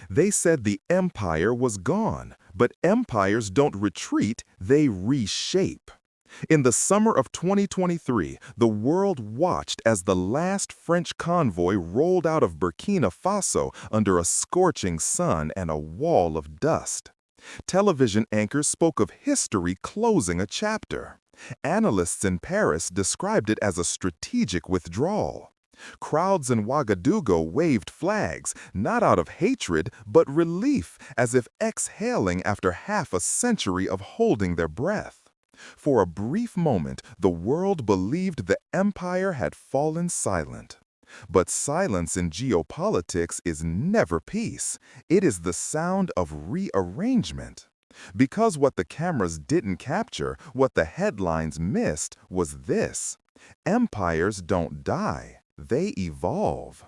They said the empire was gone, but empires don't retreat, they reshape. In the summer of 2023, the world watched as the last French convoy rolled out of Burkina Faso under a scorching sun and a wall of dust. Television anchors spoke of history closing a chapter. Analysts in Paris described it as a strategic withdrawal. Crowds in Ouagadougou waved flags, not out of hatred, but relief, as if exhaling after half a century of holding their breath. For a brief moment, the world believed the empire had fallen silent. But silence in geopolitics is never peace. It is the sound of rearrangement. Because what the cameras didn't capture, what the headlines missed, was this: empires don't die, they evolve.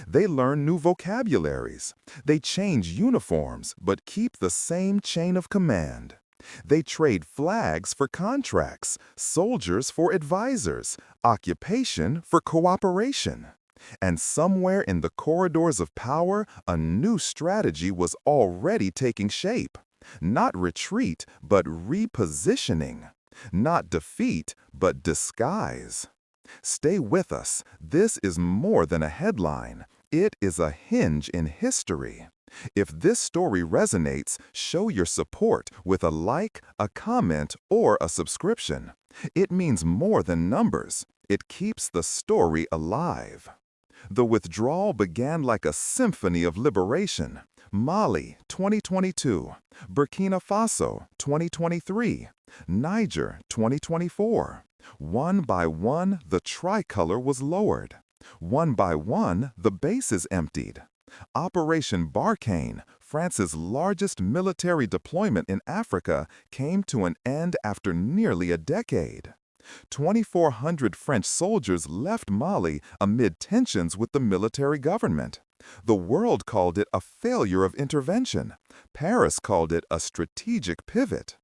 They learn new vocabularies. They change uniforms, but keep the same chain of command. They trade flags for contracts, soldiers for advisors, occupation for cooperation. And somewhere in the corridors of power, a new strategy was already taking shape. Not retreat, but repositioning. Not defeat, but disguise. Stay with us. This is more than a headline. It is a hinge in history. If this story resonates, show your support with a like, a comment, or a subscription. It means more than numbers. It keeps the story alive. The withdrawal began like a symphony of liberation. Mali, 2022. Burkina Faso, 2023. Niger, 2024. One by one, the tricolor was lowered. One by one, the bases emptied. Operation Barkhane, France's largest military deployment in Africa, came to an end after nearly a decade. 2,400 French soldiers left Mali amid tensions with the military government. The world called it a failure of intervention. Paris called it a strategic pivot.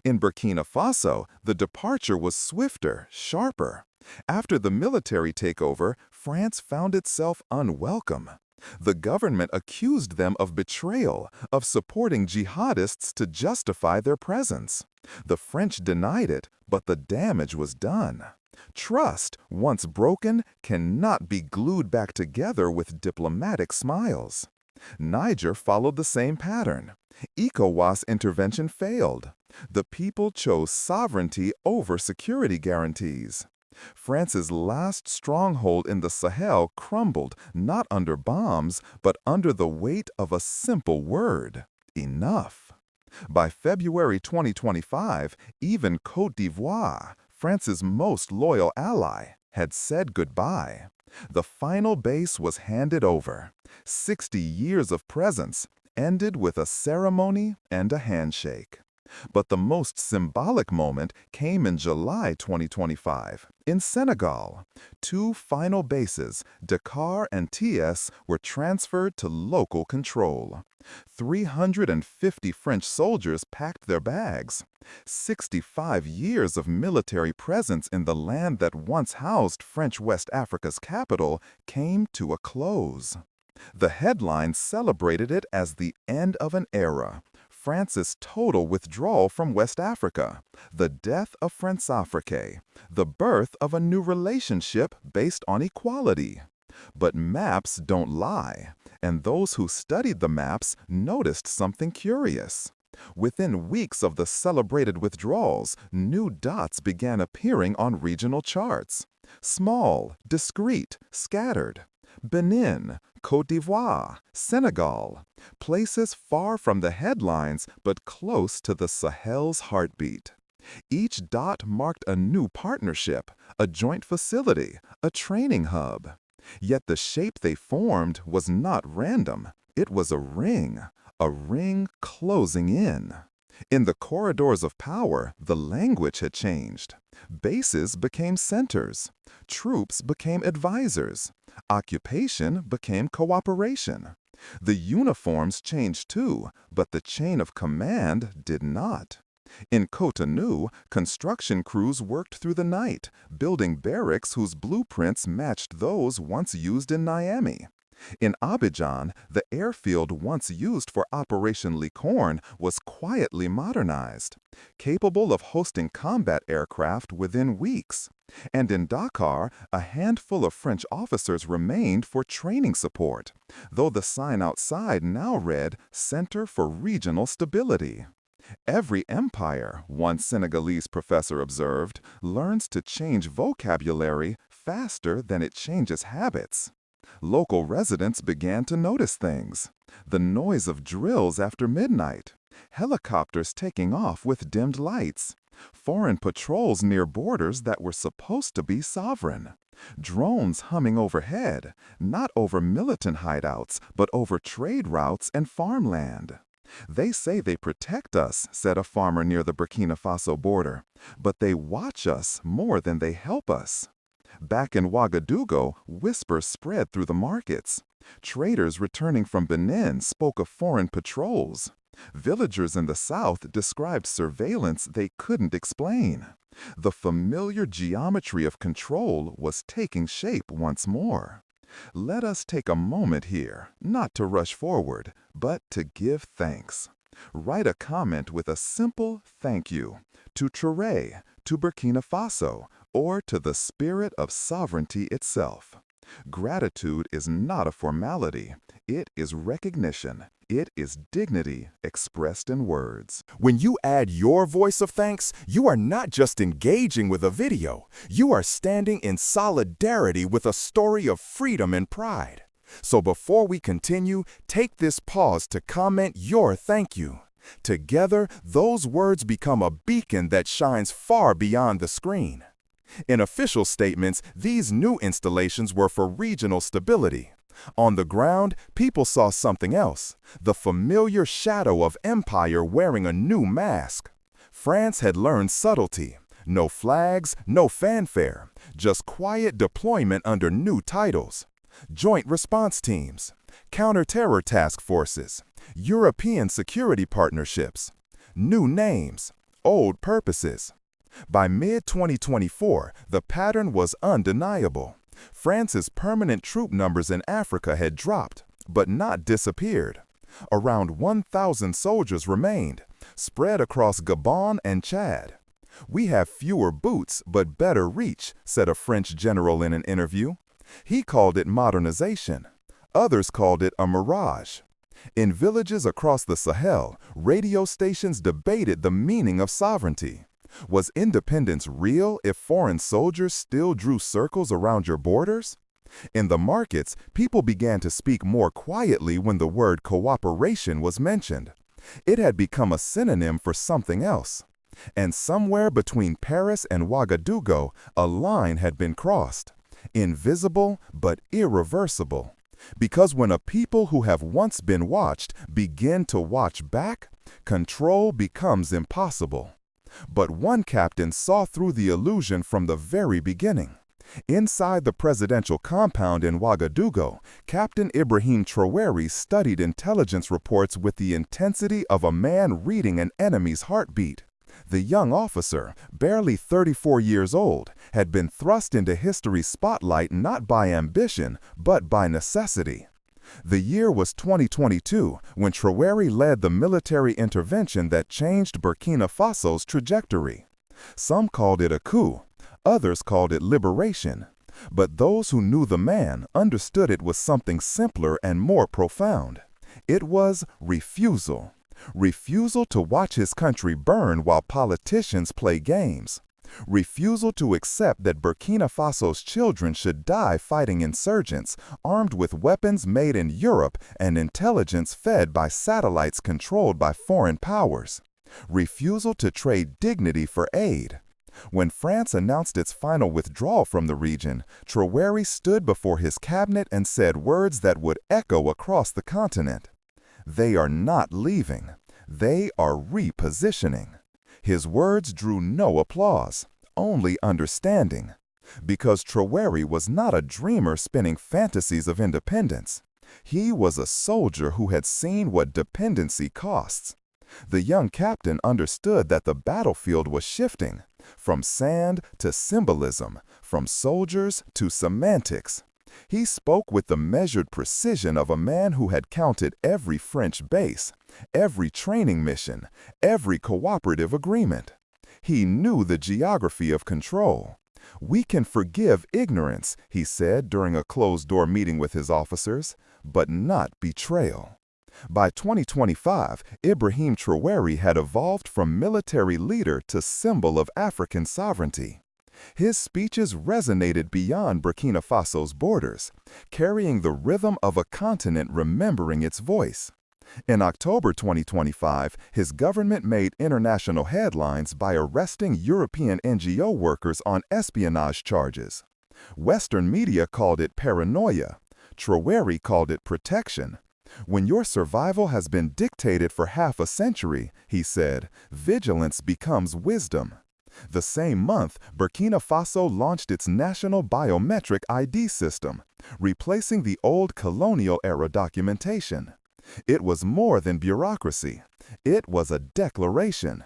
In Burkina Faso, the departure was swifter, sharper. After the military takeover, France found itself unwelcome. The government accused them of betrayal, of supporting jihadists to justify their presence. The French denied it, but the damage was done. Trust, once broken, cannot be glued back together with diplomatic smiles. Niger followed the same pattern. ECOWAS intervention failed. The people chose sovereignty over security guarantees. France's last stronghold in the Sahel crumbled not under bombs, but under the weight of a simple word: enough. By February 2025, even Côte d'Ivoire, France's most loyal ally, had said goodbye. The final base was handed over. 60 years of presence ended with a ceremony and a handshake. But the most symbolic moment came in July 2025, in Senegal. Two final bases, Dakar and TS, were transferred to local control. 350 French soldiers packed their bags. 65 years of military presence in the land that once housed French West Africa's capital came to a close. The headlines celebrated it as the end of an era. France's total withdrawal from West Africa, the death of France-Afrique, the birth of a new relationship based on equality. But maps don't lie, and those who studied the maps noticed something curious. Within weeks of the celebrated withdrawals, new dots began appearing on regional charts. Small, discrete, scattered. Benin, Côte d'Ivoire, Senegal, places far from the headlines but close to the Sahel's heartbeat. Each dot marked a new partnership, a joint facility, a training hub. Yet the shape they formed was not random. It was a ring closing in. In the corridors of power, the language had changed. Bases became centers. Troops became advisors. Occupation became cooperation. The uniforms changed too, but the chain of command did not. In Cotonou, construction crews worked through the night, building barracks whose blueprints matched those once used in Niamey. In Abidjan, the airfield once used for Operation Licorne was quietly modernized, capable of hosting combat aircraft within weeks. And in Dakar, a handful of French officers remained for training support, though the sign outside now read Center for Regional Stability. Every empire, one Senegalese professor observed, learns to change vocabulary faster than it changes habits. Local residents began to notice things. The noise of drills after midnight, helicopters taking off with dimmed lights, foreign patrols near borders that were supposed to be sovereign, drones humming overhead, not over militant hideouts, but over trade routes and farmland. "They say they protect us," said a farmer near the Burkina Faso border, "but they watch us more than they help us." Back in Ouagadougou, whispers spread through the markets. Traders returning from Benin spoke of foreign patrols. Villagers in the south described surveillance they couldn't explain. The familiar geometry of control was taking shape once more. Let us take a moment here, not to rush forward, but to give thanks. Write a comment with a simple thank you to Traoré, to Burkina Faso, or to the spirit of sovereignty itself. Gratitude is not a formality. It is recognition. It is dignity expressed in words. When you add your voice of thanks, you are not just engaging with a video. You are standing in solidarity with a story of freedom and pride. So before we continue, take this pause to comment your thank you. Together, those words become a beacon that shines far beyond the screen. In official statements, these new installations were for regional stability. On the ground, people saw something else, the familiar shadow of empire wearing a new mask. France had learned subtlety. No flags, no fanfare, just quiet deployment under new titles. Joint response teams, counter-terror task forces, European security partnerships, new names, old purposes. By mid-2024, the pattern was undeniable. France's permanent troop numbers in Africa had dropped, but not disappeared. Around 1,000 soldiers remained, spread across Gabon and Chad. "We have fewer boots, but better reach," said a French general in an interview. He called it modernization. Others called it a mirage. In villages across the Sahel, radio stations debated the meaning of sovereignty. Was independence real if foreign soldiers still drew circles around your borders? In the markets, people began to speak more quietly when the word cooperation was mentioned. It had become a synonym for something else. And somewhere between Paris and Ouagadougou, a line had been crossed. Invisible but irreversible. Because when a people who have once been watched begin to watch back, control becomes impossible. But one captain saw through the illusion from the very beginning. Inside the presidential compound in Ouagadougou, Captain Ibrahim Traoré studied intelligence reports with the intensity of a man reading an enemy's heartbeat. The young officer, barely 34 years old, had been thrust into history's spotlight not by ambition, but by necessity. The year was 2022, when Traoré led the military intervention that changed Burkina Faso's trajectory. Some called it a coup, others called it liberation. But those who knew the man understood it was something simpler and more profound. It was refusal. Refusal to watch his country burn while politicians play games. Refusal to accept that Burkina Faso's children should die fighting insurgents, armed with weapons made in Europe and intelligence fed by satellites controlled by foreign powers. Refusal to trade dignity for aid. When France announced its final withdrawal from the region, Traoré stood before his cabinet and said words that would echo across the continent. "They are not leaving. They are repositioning." His words drew no applause, only understanding. Because Traoré was not a dreamer spinning fantasies of independence. He was a soldier who had seen what dependency costs. The young captain understood that the battlefield was shifting, from sand to symbolism, from soldiers to semantics. He spoke with the measured precision of a man who had counted every French base, every training mission, every cooperative agreement. He knew the geography of control. "We can forgive ignorance," he said during a closed-door meeting with his officers, "but not betrayal." By 2025, Ibrahim Traoré had evolved from military leader to symbol of African sovereignty. His speeches resonated beyond Burkina Faso's borders, carrying the rhythm of a continent remembering its voice. In October 2025, his government made international headlines by arresting European NGO workers on espionage charges. Western media called it paranoia. Traoré called it protection. "When your survival has been dictated for half a century," he said, "vigilance becomes wisdom." The same month, Burkina Faso launched its national biometric ID system, replacing the old colonial-era documentation. It was more than bureaucracy. It was a declaration.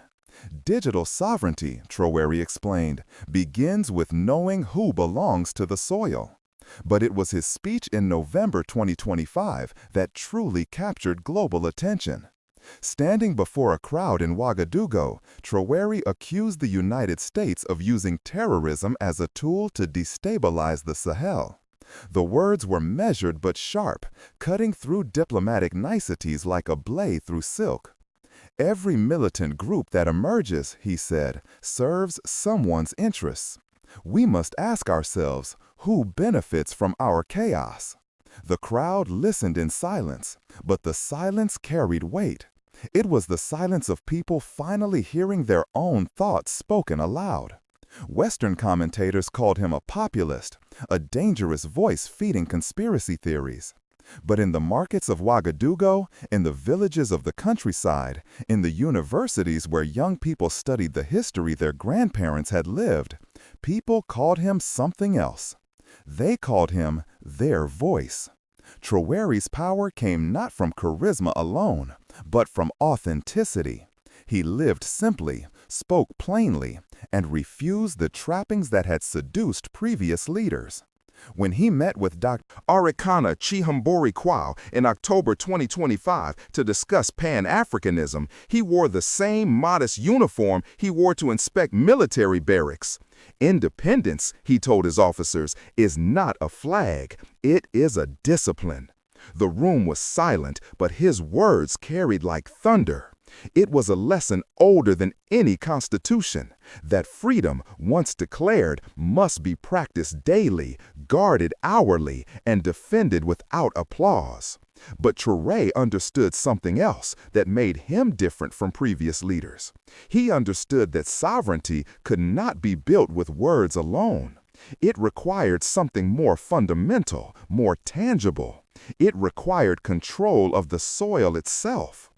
"Digital sovereignty," Traoré explained, "begins with knowing who belongs to the soil." But it was his speech in November 2025 that truly captured global attention. Standing before a crowd in Ouagadougou, Traoré accused the United States of using terrorism as a tool to destabilize the Sahel. The words were measured but sharp, cutting through diplomatic niceties like a blade through silk. "Every militant group that emerges," he said, "serves someone's interests. We must ask ourselves, who benefits from our chaos?" The crowd listened in silence, but the silence carried weight. It was the silence of people finally hearing their own thoughts spoken aloud. Western commentators called him a populist, a dangerous voice feeding conspiracy theories. But in the markets of Ouagadougou, in the villages of the countryside, in the universities where young people studied the history their grandparents had lived, people called him something else. They called him their voice. Traoré's power came not from charisma alone, but from authenticity. He lived simply, spoke plainly, and refused the trappings that had seduced previous leaders. When he met with Dr. Arikana Chihambori Kwao in October 2025 to discuss Pan-Africanism, he wore the same modest uniform he wore to inspect military barracks. "Independence," he told his officers, "is not a flag, it is a discipline." The room was silent, but his words carried like thunder. It was a lesson older than any constitution, that freedom, once declared, must be practiced daily, guarded hourly, and defended without applause. But Traoré understood something else that made him different from previous leaders. He understood that sovereignty could not be built with words alone. It required something more fundamental, more tangible. It required control of the soil itself.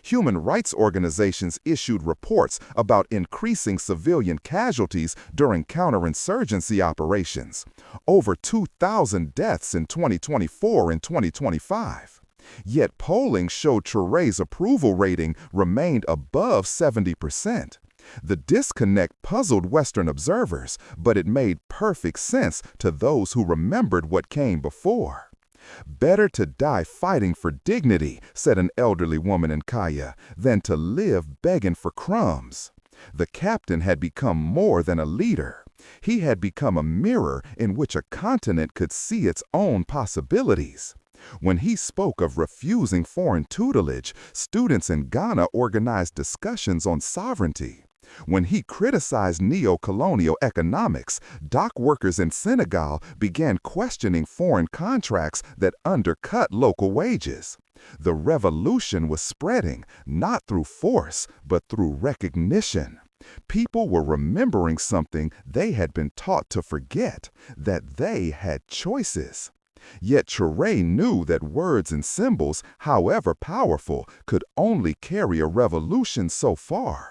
Human rights organizations issued reports about increasing civilian casualties during counterinsurgency operations, over 2,000 deaths in 2024 and 2025. Yet polling showed Traoré's approval rating remained above 70%. The disconnect puzzled Western observers, but it made perfect sense to those who remembered what came before. "Better to die fighting for dignity," said an elderly woman in Kaya, "than to live begging for crumbs." The captain had become more than a leader. He had become a mirror in which a continent could see its own possibilities. When he spoke of refusing foreign tutelage, students in Ghana organized discussions on sovereignty. When he criticized neo-colonial economics, dock workers in Senegal began questioning foreign contracts that undercut local wages. The revolution was spreading, not through force, but through recognition. People were remembering something they had been taught to forget, that they had choices. Yet Traoré knew that words and symbols, however powerful, could only carry a revolution so far.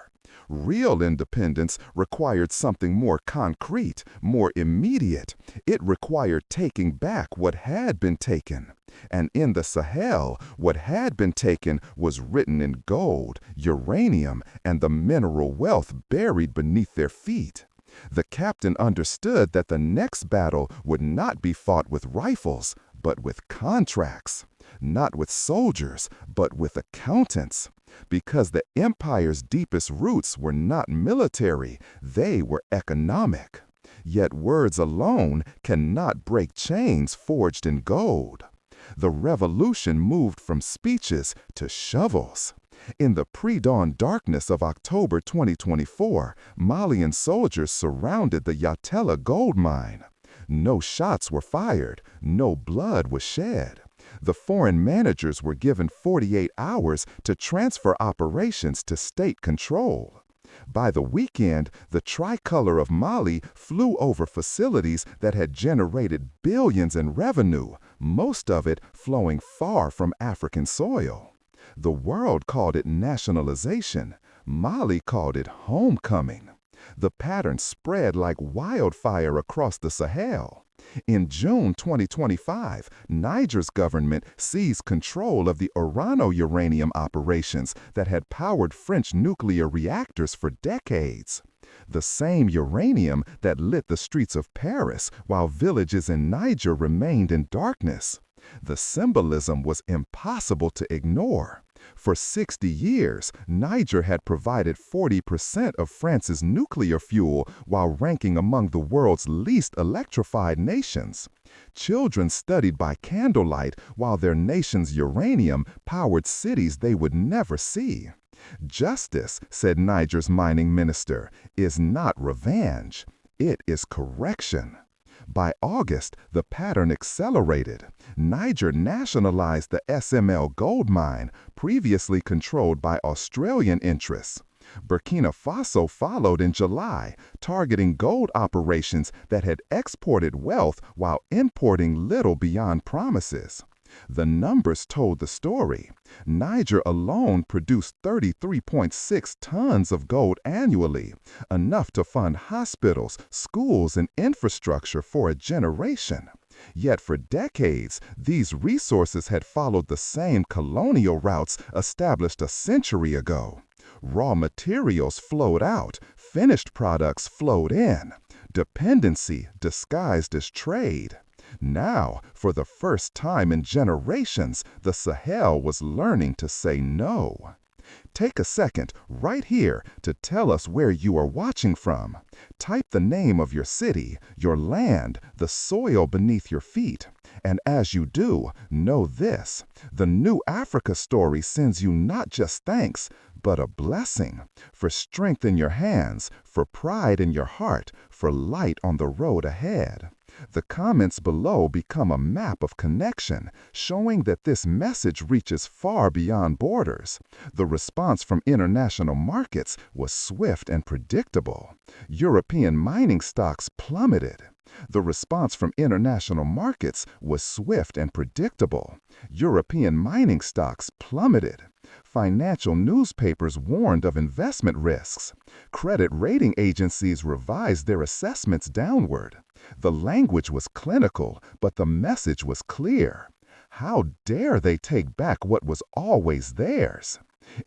Real independence required something more concrete, more immediate. It required taking back what had been taken. And in the Sahel, what had been taken was written in gold, uranium, and the mineral wealth buried beneath their feet. The captain understood that the next battle would not be fought with rifles, but with contracts. Not with soldiers, but with accountants. Because the empire's deepest roots were not military, they were economic. Yet words alone cannot break chains forged in gold. The revolution moved from speeches to shovels. In the pre-dawn darkness of October 2024, Malian soldiers surrounded the Yatela gold mine. No shots were fired, no blood was shed. The foreign managers were given 48 hours to transfer operations to state control. By the weekend, the tricolor of Mali flew over facilities that had generated billions in revenue, most of it flowing far from African soil. The world called it nationalization. Mali called it homecoming. The pattern spread like wildfire across the Sahel. In June 2025, Niger's government seized control of the uranium operations that had powered French nuclear reactors for decades. The same uranium that lit the streets of Paris while villages in Niger remained in darkness. The symbolism was impossible to ignore. For 60 years, Niger had provided 40% of France's nuclear fuel while ranking among the world's least electrified nations. Children studied by candlelight while their nation's uranium powered cities they would never see. Justice, said Niger's mining minister, is not revenge. It is correction. By August, the pattern accelerated. Niger nationalized the SML gold mine, previously controlled by Australian interests. Burkina Faso followed in July, targeting gold operations that had exported wealth while importing little beyond promises. The numbers told the story. Niger alone produced 33.6 tons of gold annually, enough to fund hospitals, schools, and infrastructure for a generation. Yet for decades, these resources had followed the same colonial routes established a century ago. Raw materials flowed out, finished products flowed in. Dependency disguised as trade. Now, for the first time in generations, the Sahel was learning to say no. Take a second right here to tell us where you are watching from. Type the name of your city, your land, the soil beneath your feet. And as you do, know this: the New Africa story sends you not just thanks, but a blessing, for strength in your hands, for pride in your heart, for light on the road ahead. The comments below become a map of connection, showing that this message reaches far beyond borders. The response from international markets was swift and predictable. European mining stocks plummeted. The response from international markets was swift and predictable. European mining stocks plummeted. Financial newspapers warned of investment risks. Credit rating agencies revised their assessments downward. The language was clinical, but the message was clear. How dare they take back what was always theirs?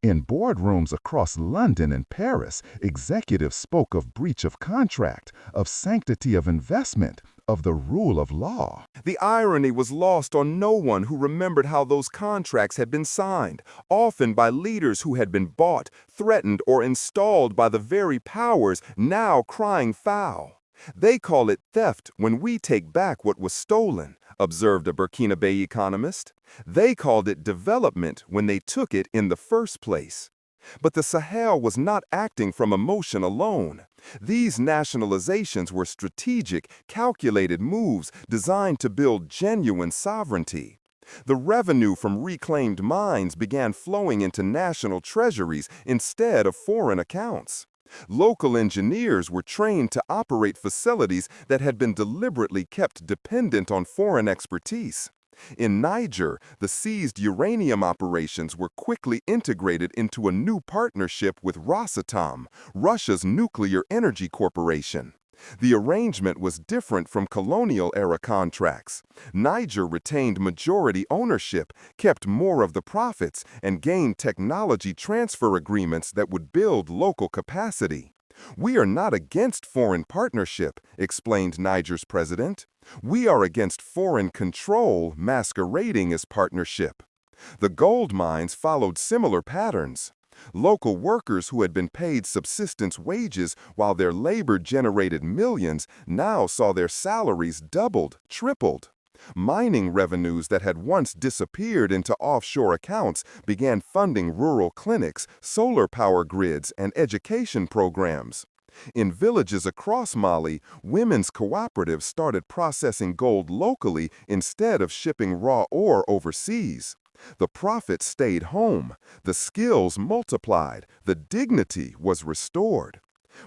In boardrooms across London and Paris, executives spoke of breach of contract, of sanctity of investment, of the rule of law. The irony was lost on no one who remembered how those contracts had been signed, often by leaders who had been bought, threatened, or installed by the very powers now crying foul. They call it theft when we take back what was stolen, observed a Burkina Faso economist. They called it development when they took it in the first place. But the Sahel was not acting from emotion alone. These nationalizations were strategic, calculated moves designed to build genuine sovereignty. The revenue from reclaimed mines began flowing into national treasuries instead of foreign accounts. Local engineers were trained to operate facilities that had been deliberately kept dependent on foreign expertise. In Niger, the seized uranium operations were quickly integrated into a new partnership with Rosatom, Russia's nuclear energy corporation. The arrangement was different from colonial-era contracts. Niger retained majority ownership, kept more of the profits, and gained technology transfer agreements that would build local capacity. "We are not against foreign partnership," explained Niger's president. "We are against foreign control masquerading as partnership." The gold mines followed similar patterns. Local workers who had been paid subsistence wages while their labor generated millions now saw their salaries doubled, tripled. Mining revenues that had once disappeared into offshore accounts began funding rural clinics, solar power grids, and education programs. In villages across Mali, women's cooperatives started processing gold locally instead of shipping raw ore overseas. The profits stayed home, the skills multiplied, the dignity was restored.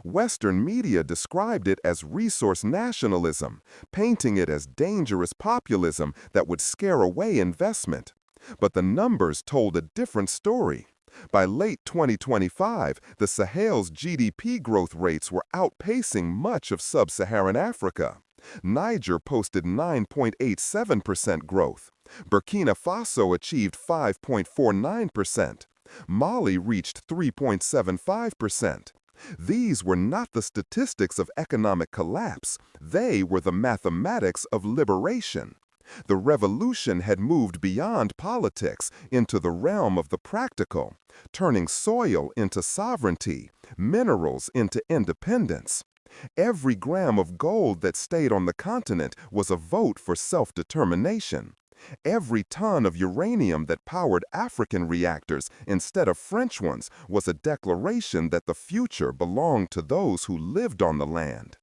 Western media described it as resource nationalism, painting it as dangerous populism that would scare away investment. But the numbers told a different story. By late 2025, the Sahel's GDP growth rates were outpacing much of sub-Saharan Africa. Niger posted 9.87% growth. Burkina Faso achieved 5.49%. Mali reached 3.75%. These were not the statistics of economic collapse. They were the mathematics of liberation. The revolution had moved beyond politics into the realm of the practical, turning soil into sovereignty, minerals into independence. Every gram of gold that stayed on the continent was a vote for self-determination. Every ton of uranium that powered African reactors instead of French ones was a declaration that the future belonged to those who lived on the land.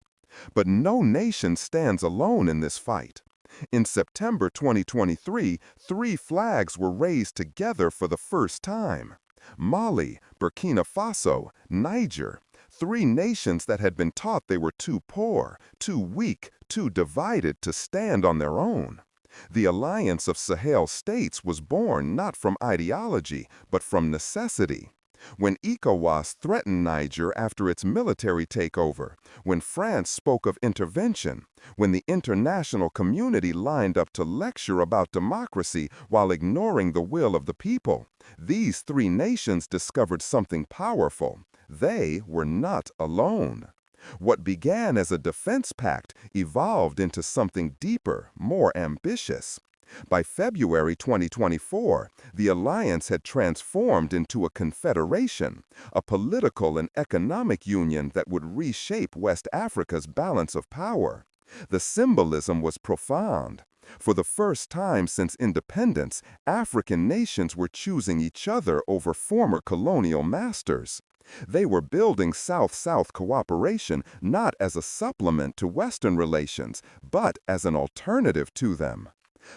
But no nation stands alone in this fight. In September 2023, 3 flags were raised together for the first time. Mali, Burkina Faso, Niger, 3 nations that had been taught they were too poor, too weak, too divided to stand on their own. The Alliance of Sahel States was born not from ideology, but from necessity. When ECOWAS threatened Niger after its military takeover, when France spoke of intervention, when the international community lined up to lecture about democracy while ignoring the will of the people, these 3 nations discovered something powerful. They were not alone. What began as a defense pact evolved into something deeper, more ambitious. By February 2024, the alliance had transformed into a confederation, a political and economic union that would reshape West Africa's balance of power. The symbolism was profound. For the first time since independence, African nations were choosing each other over former colonial masters. They were building South-South cooperation not as a supplement to Western relations, but as an alternative to them.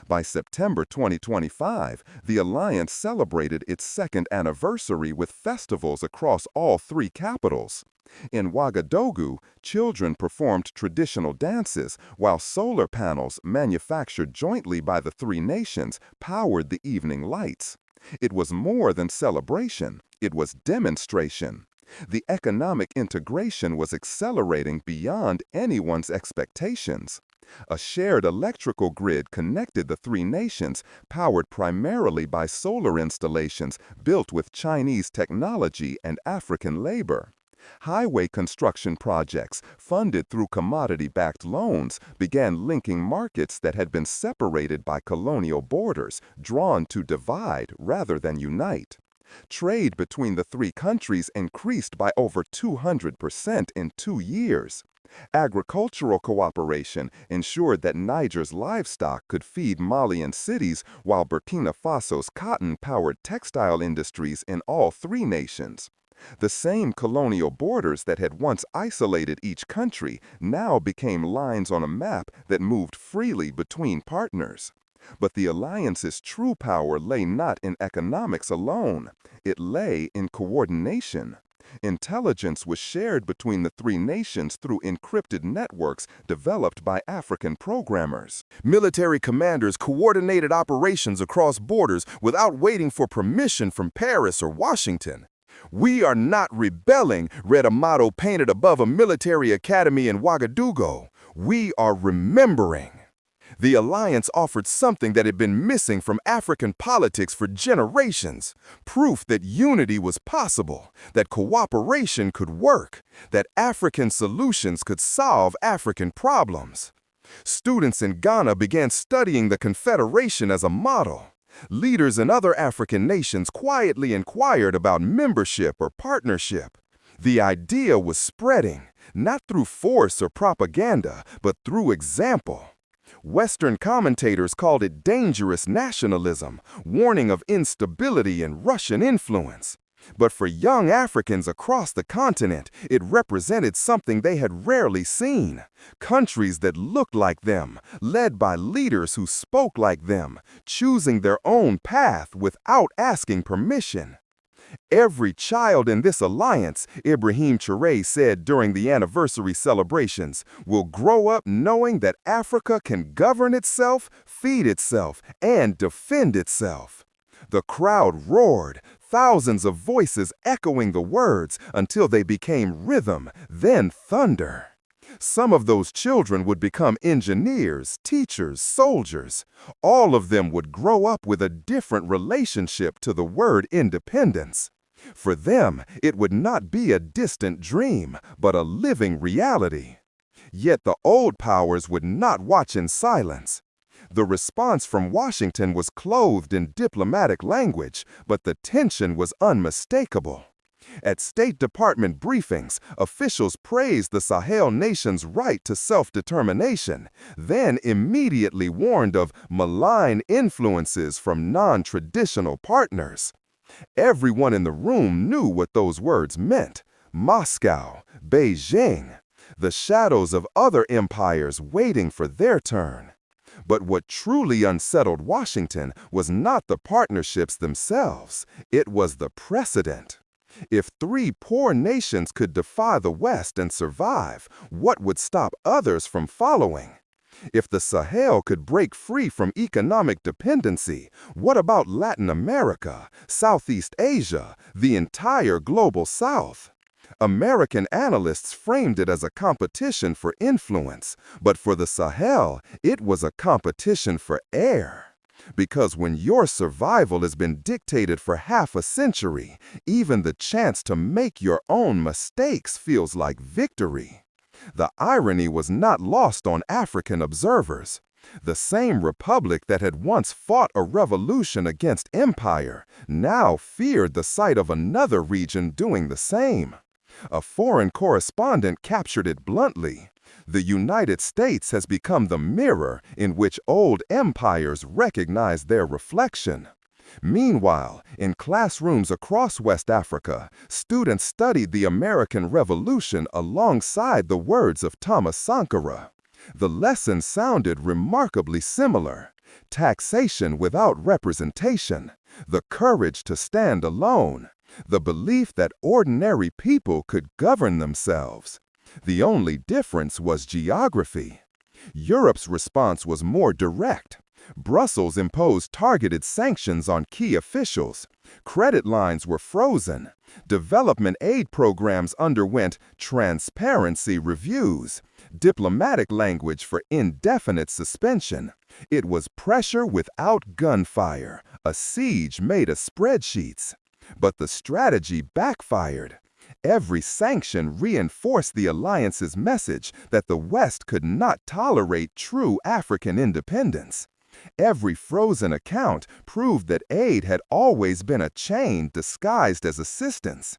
By September 2025, the alliance celebrated its 2nd anniversary with festivals across all 3 capitals. In Ouagadougou, children performed traditional dances, while solar panels, manufactured jointly by the 3 nations, powered the evening lights. It was more than celebration, it was demonstration. The economic integration was accelerating beyond anyone's expectations. A shared electrical grid connected the 3 nations, powered primarily by solar installations built with Chinese technology and African labor. Highway construction projects, funded through commodity-backed loans, began linking markets that had been separated by colonial borders, drawn to divide rather than unite. Trade between the 3 countries increased by over 200% in 2 years. Agricultural cooperation ensured that Niger's livestock could feed Malian cities, while Burkina Faso's cotton powered textile industries in all 3 nations. The same colonial borders that had once isolated each country now became lines on a map that moved freely between partners. But the alliance's true power lay not in economics alone. It lay in coordination. Intelligence was shared between the 3 nations through encrypted networks developed by African programmers. Military commanders coordinated operations across borders without waiting for permission from Paris or Washington. "We are not rebelling," read a motto painted above a military academy in Ouagadougou. "We are remembering." The alliance offered something that had been missing from African politics for generations, proof that unity was possible, that cooperation could work, that African solutions could solve African problems. Students in Ghana began studying the Confederation as a model. Leaders in other African nations quietly inquired about membership or partnership. The idea was spreading, not through force or propaganda, but through example. Western commentators called it dangerous nationalism, warning of instability and Russian influence. But for young Africans across the continent, it represented something they had rarely seen. Countries that looked like them, led by leaders who spoke like them, choosing their own path without asking permission. Every child in this alliance, Ibrahim Traoré said during the anniversary celebrations, will grow up knowing that Africa can govern itself, feed itself, and defend itself. The crowd roared, thousands of voices echoing the words until they became rhythm, then thunder. Some of those children would become engineers, teachers, soldiers. All of them would grow up with a different relationship to the word independence. For them, it would not be a distant dream, but a living reality. Yet the old powers would not watch in silence. The response from Washington was clothed in diplomatic language, but the tension was unmistakable. At State Department briefings, officials praised the Sahel nation's right to self-determination, then immediately warned of malign influences from non-traditional partners. Everyone in the room knew what those words meant: Moscow, Beijing, the shadows of other empires waiting for their turn. But what truly unsettled Washington was not the partnerships themselves, it was the precedent. If 3 poor nations could defy the West and survive, what would stop others from following? If the Sahel could break free from economic dependency, what about Latin America, Southeast Asia, the entire global South? American analysts framed it as a competition for influence, but for the Sahel, it was a competition for air. Because when your survival has been dictated for half a century, even the chance to make your own mistakes feels like victory. The irony was not lost on African observers. The same republic that had once fought a revolution against empire now feared the sight of another region doing the same. A foreign correspondent captured it bluntly. The United States has become the mirror in which old empires recognize their reflection. Meanwhile, in classrooms across West Africa, students studied the American Revolution alongside the words of Thomas Sankara. The lesson sounded remarkably similar: taxation without representation, the courage to stand alone, the belief that ordinary people could govern themselves. The only difference was geography. Europe's response was more direct. Brussels imposed targeted sanctions on key officials. Credit lines were frozen. Development aid programs underwent transparency reviews. Diplomatic language for indefinite suspension. It was pressure without gunfire, a siege made of spreadsheets. But the strategy backfired. Every sanction reinforced the alliance's message that the West could not tolerate true African independence. Every frozen account proved that aid had always been a chain disguised as assistance.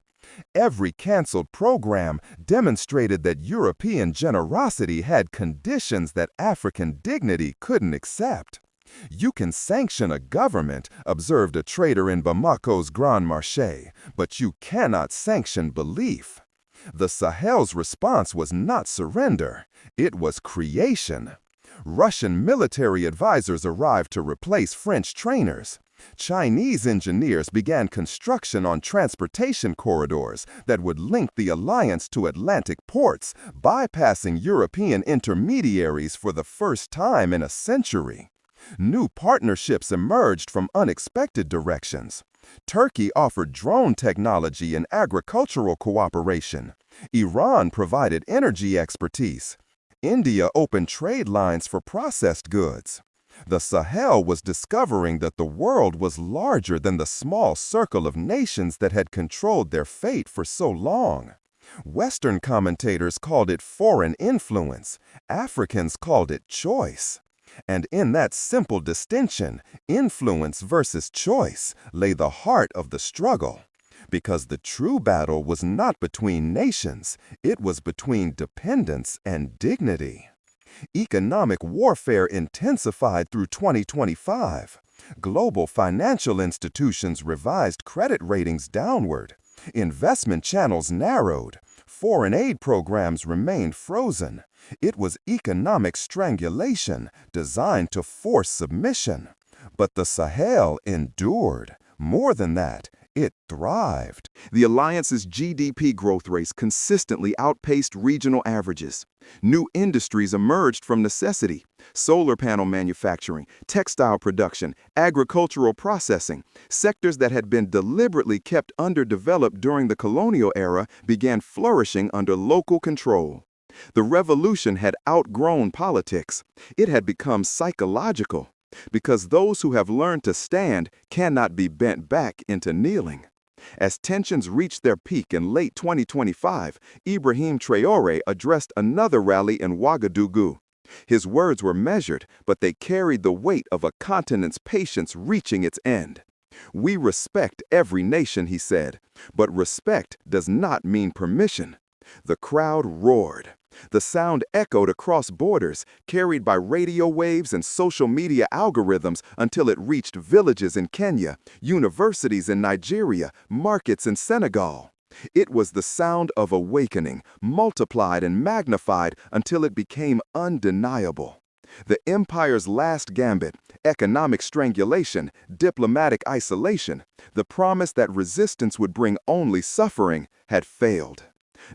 Every canceled program demonstrated that European generosity had conditions that African dignity couldn't accept. You can sanction a government, observed a trader in Bamako's Grand Marché, but you cannot sanction belief. The Sahel's response was not surrender, it was creation. Russian military advisors arrived to replace French trainers. Chinese engineers began construction on transportation corridors that would link the alliance to Atlantic ports, bypassing European intermediaries for the first time in a century. New partnerships emerged from unexpected directions. Turkey offered drone technology and agricultural cooperation. Iran provided energy expertise. India opened trade lines for processed goods. The Sahel was discovering that the world was larger than the small circle of nations that had controlled their fate for so long. Western commentators called it foreign influence. Africans called it choice. And in that simple distinction, influence versus choice, lay the heart of the struggle. Because the true battle was not between nations, it was between dependence and dignity. Economic warfare intensified through 2025. Global financial institutions revised credit ratings downward. Investment channels narrowed. Foreign aid programs remained frozen. It was economic strangulation designed to force submission. But the Sahel endured. More than that, it thrived. The alliance's GDP growth rates consistently outpaced regional averages. New industries emerged from necessity: solar panel manufacturing, textile production, agricultural processing. Sectors that had been deliberately kept underdeveloped during the colonial era began flourishing under local control. The revolution had outgrown politics. It had become psychological, because those who have learned to stand cannot be bent back into kneeling. As tensions reached their peak in late 2025, Ibrahim Traoré addressed another rally in Ouagadougou. His words were measured, but they carried the weight of a continent's patience reaching its end. "We respect every nation," he said, "but respect does not mean permission." The crowd roared. The sound echoed across borders, carried by radio waves and social media algorithms until it reached villages in Kenya, universities in Nigeria, markets in Senegal. It was the sound of awakening, multiplied and magnified until it became undeniable. The empire's last gambit, economic strangulation, diplomatic isolation, the promise that resistance would bring only suffering, had failed.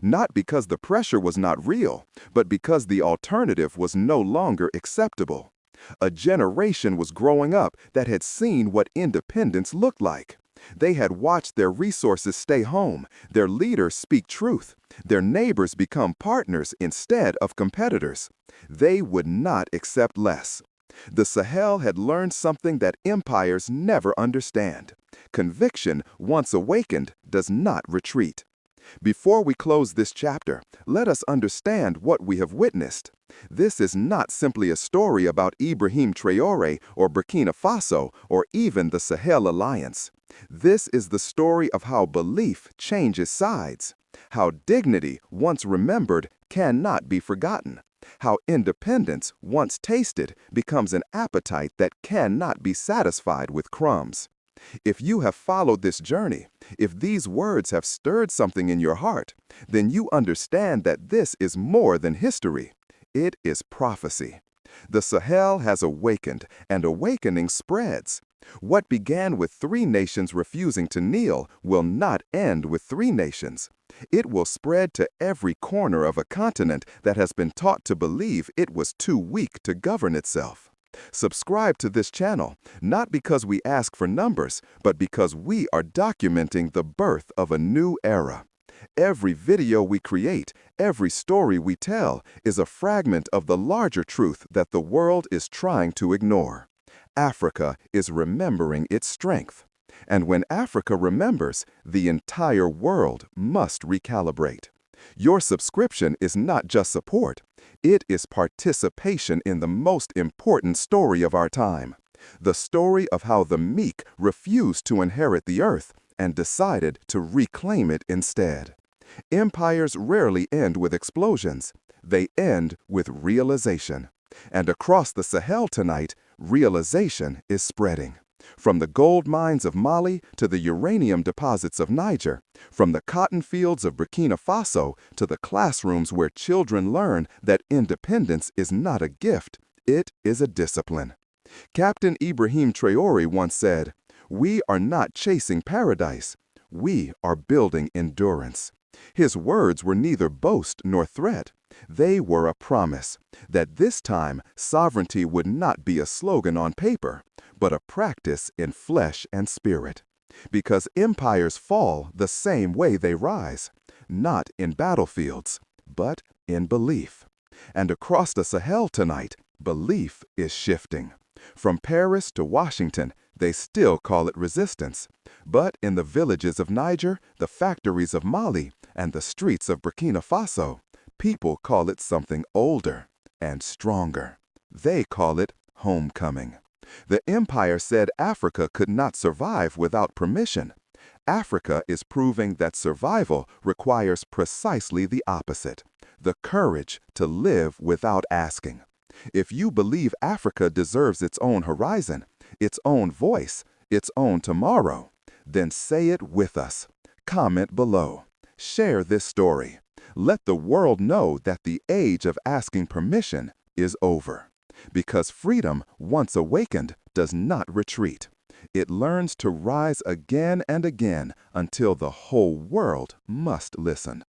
Not because the pressure was not real, but because the alternative was no longer acceptable. A generation was growing up that had seen what independence looked like. They had watched their resources stay home, their leaders speak truth, their neighbors become partners instead of competitors. They would not accept less. The Sahel had learned something that empires never understand. Conviction, once awakened, does not retreat. Before we close this chapter, let us understand what we have witnessed. This is not simply a story about Ibrahim Traoré or Burkina Faso or even the Sahel Alliance. This is the story of how belief changes sides, how dignity, once remembered, cannot be forgotten, how independence, once tasted, becomes an appetite that cannot be satisfied with crumbs. If you have followed this journey, if these words have stirred something in your heart, then you understand that this is more than history. It is prophecy. The Sahel has awakened, and awakening spreads. What began with 3 nations refusing to kneel will not end with 3 nations. It will spread to every corner of a continent that has been taught to believe it was too weak to govern itself. Subscribe to this channel, not because we ask for numbers, but because we are documenting the birth of a new era. Every video we create, every story we tell, is a fragment of the larger truth that the world is trying to ignore. Africa is remembering its strength. And when Africa remembers, the entire world must recalibrate. Your subscription is not just support. It is participation in the most important story of our time. The story of how the meek refused to inherit the earth and decided to reclaim it instead. Empires rarely end with explosions. They end with realization. And across the Sahel tonight, realization is spreading. From the gold mines of Mali to the uranium deposits of Niger, from the cotton fields of Burkina Faso to the classrooms where children learn that independence is not a gift, it is a discipline. Captain Ibrahim Traoré once said, "We are not chasing paradise. We are building endurance." His words were neither boast nor threat. They were a promise that this time sovereignty would not be a slogan on paper, but a practice in flesh and spirit. Because empires fall the same way they rise, not in battlefields, but in belief. And across the Sahel tonight, belief is shifting. From Paris to Washington, they still call it resistance. But in the villages of Niger, the factories of Mali, and the streets of Burkina Faso, people call it something older and stronger. They call it homecoming. The empire said Africa could not survive without permission. Africa is proving that survival requires precisely the opposite, the courage to live without asking. If you believe Africa deserves its own horizon, its own voice, its own tomorrow, then say it with us. Comment below. Share this story. Let the world know that the age of asking permission is over. Because freedom, once awakened, does not retreat. It learns to rise again and again until the whole world must listen.